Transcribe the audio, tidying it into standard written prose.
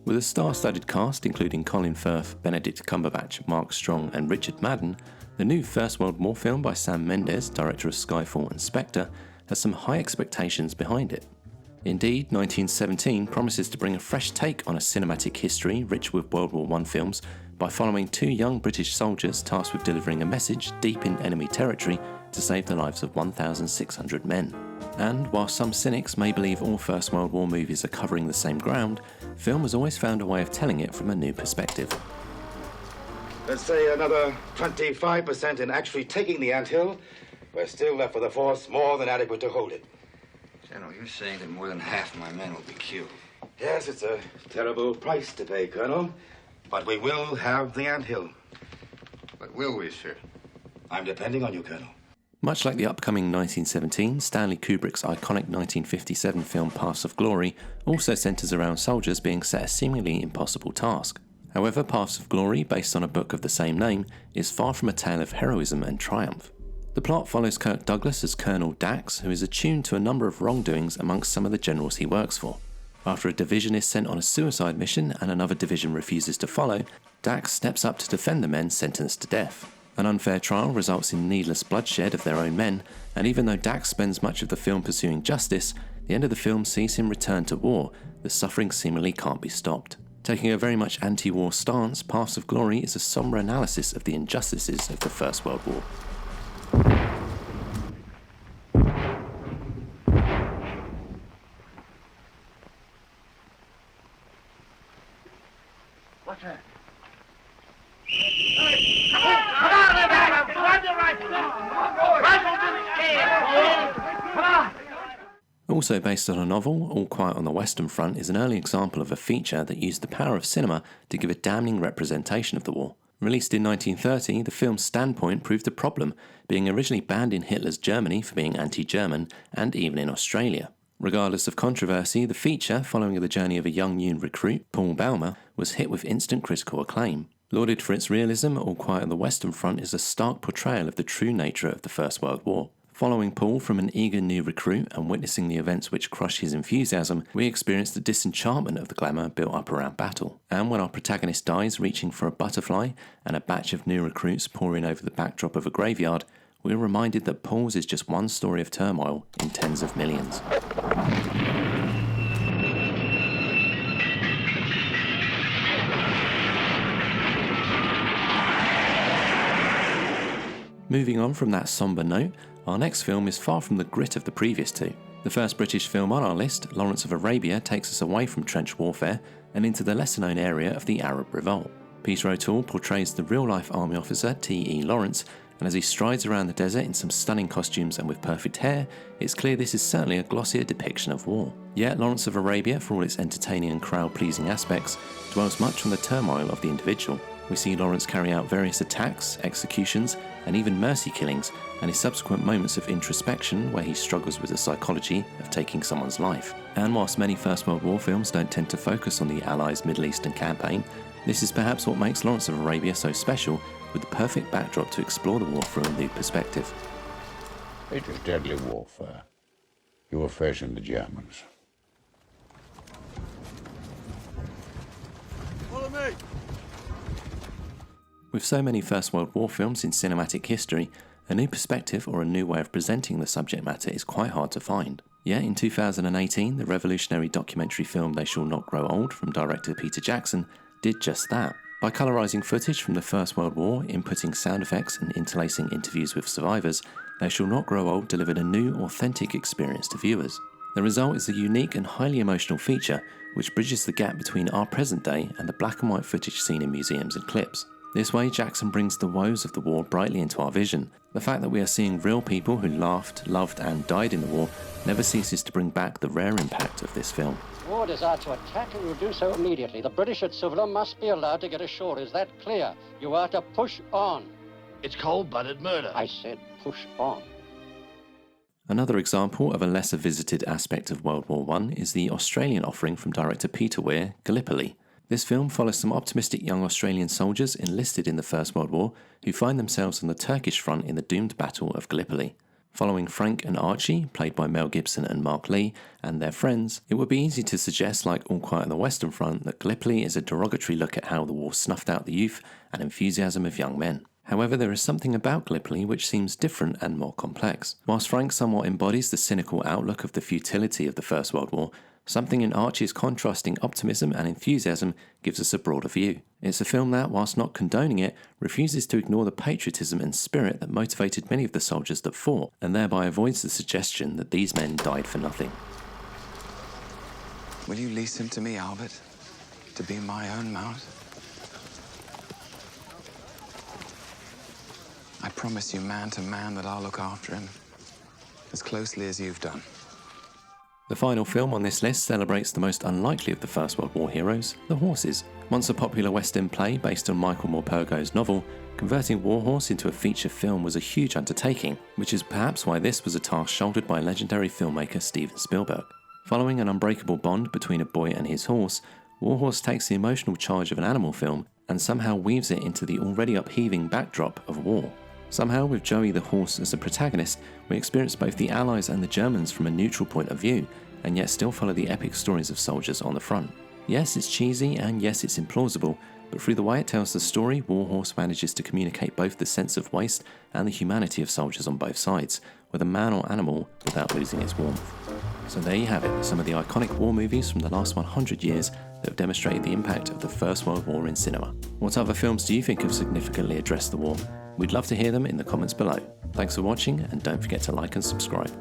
With a star-studded cast including Colin Firth, Benedict Cumberbatch, Mark Strong and Richard Madden, the new First World War film by Sam Mendes, director of Skyfall and Spectre, has some high expectations behind it. Indeed, 1917 promises to bring a fresh take on a cinematic history rich with World War I films by following two young British soldiers tasked with delivering a message deep in enemy territory to save the lives of 1,600 men. And while some cynics may believe all First World War movies are covering the same ground, film has always found a way of telling it from a new perspective. Let's say another 25% in actually taking the anthill. We're still left with a force more than adequate to hold it. General, you're saying that more than half my men will be killed. Yes, it's a terrible price to pay, Colonel. But we will have the anthill. But will we, sir? I'm depending on you, Colonel. Much like the upcoming 1917, Stanley Kubrick's iconic 1957 film Paths of Glory also centres around soldiers being set a seemingly impossible task. However, Paths of Glory, based on a book of the same name, is far from a tale of heroism and triumph. The plot follows Kirk Douglas as Colonel Dax, who is attuned to a number of wrongdoings amongst some of the generals he works for. After a division is sent on a suicide mission and another division refuses to follow, Dax steps up to defend the men sentenced to death. An unfair trial results in needless bloodshed of their own men, and even though Dax spends much of the film pursuing justice, the end of the film sees him return to war. The suffering seemingly can't be stopped. Taking a very much anti-war stance, Paths of Glory is a sombre analysis of the injustices of the First World War. What's that? Also based on a novel, All Quiet on the Western Front is an early example of a feature that used the power of cinema to give a damning representation of the war. Released in 1930, the film's standpoint proved a problem, being originally banned in Hitler's Germany for being anti-German, and even in Australia. Regardless of controversy, the feature, following the journey of a young new recruit, Paul Baumer, was hit with instant critical acclaim. Lauded for its realism, All Quiet on the Western Front is a stark portrayal of the true nature of the First World War. Following Paul from an eager new recruit and witnessing the events which crush his enthusiasm, we experience the disenchantment of the glamour built up around battle. And when our protagonist dies reaching for a butterfly and a batch of new recruits pour in over the backdrop of a graveyard, we're reminded that Paul's is just one story of turmoil in tens of millions. Moving on from that sombre note, our next film is far from the grit of the previous two. The first British film on our list, Lawrence of Arabia, takes us away from trench warfare and into the lesser-known area of the Arab Revolt. Peter O'Toole portrays the real-life army officer T.E. Lawrence, and as he strides around the desert in some stunning costumes and with perfect hair, it's clear this is certainly a glossier depiction of war. Yet Lawrence of Arabia, for all its entertaining and crowd-pleasing aspects, dwells much on the turmoil of the individual. We see Lawrence carry out various attacks, executions, and even mercy killings, and his subsequent moments of introspection where he struggles with the psychology of taking someone's life. And whilst many First World War films don't tend to focus on the Allies' Middle Eastern campaign, this is perhaps what makes Lawrence of Arabia so special, with the perfect backdrop to explore the war from a new perspective. It was deadly warfare. You were facing the Germans. Follow me! With so many First World War films in cinematic history, a new perspective or a new way of presenting the subject matter is quite hard to find. Yet in 2018, the revolutionary documentary film They Shall Not Grow Old from director Peter Jackson did just that. By colorising footage from the First World War, inputting sound effects and interlacing interviews with survivors, They Shall Not Grow Old delivered a new, authentic experience to viewers. The result is a unique and highly emotional feature which bridges the gap between our present day and the black and white footage seen in museums and clips. This way, Jackson brings the woes of the war brightly into our vision. The fact that we are seeing real people who laughed, loved and died in the war never ceases to bring back the rare impact of this film. War desire to attack and will do so immediately. The British at Suvla must be allowed to get ashore. Is that clear? You are to push on. It's cold-blooded murder. I said push on. Another example of a lesser visited aspect of World War I is the Australian offering from director Peter Weir, Gallipoli. This film follows some optimistic young Australian soldiers enlisted in the First World War who find themselves on the Turkish front in the doomed Battle of Gallipoli. Following Frank and Archie, played by Mel Gibson and Mark Lee, and their friends, it would be easy to suggest, like All Quiet on the Western Front, that Gallipoli is a derogatory look at how the war snuffed out the youth and enthusiasm of young men. However, there is something about Gallipoli which seems different and more complex. Whilst Frank somewhat embodies the cynical outlook of the futility of the First World War, something in Archie's contrasting optimism and enthusiasm gives us a broader view. It's a film that, whilst not condoning it, refuses to ignore the patriotism and spirit that motivated many of the soldiers that fought, and thereby avoids the suggestion that these men died for nothing. Will you lease him to me, Albert? To be my own mount? I promise you, man to man, that I'll look after him as closely as you've done. The final film on this list celebrates the most unlikely of the First World War heroes, the horses. Once a popular West End play based on Michael Morpurgo's novel, converting Warhorse into a feature film was a huge undertaking, which is perhaps why this was a task shouldered by legendary filmmaker Steven Spielberg. Following an unbreakable bond between a boy and his horse, Warhorse takes the emotional charge of an animal film and somehow weaves it into the already upheaving backdrop of war. Somehow, with Joey the horse as the protagonist, we experience both the Allies and the Germans from a neutral point of view, and yet still follow the epic stories of soldiers on the front. Yes, it's cheesy, and yes, it's implausible, but through the way it tells the story, Warhorse manages to communicate both the sense of waste and the humanity of soldiers on both sides, whether man or animal, without losing its warmth. So there you have it, some of the iconic war movies from the last 100 years that have demonstrated the impact of the First World War in cinema. What other films do you think have significantly addressed the war? We'd love to hear them in the comments below. Thanks for watching, and don't forget to like and subscribe.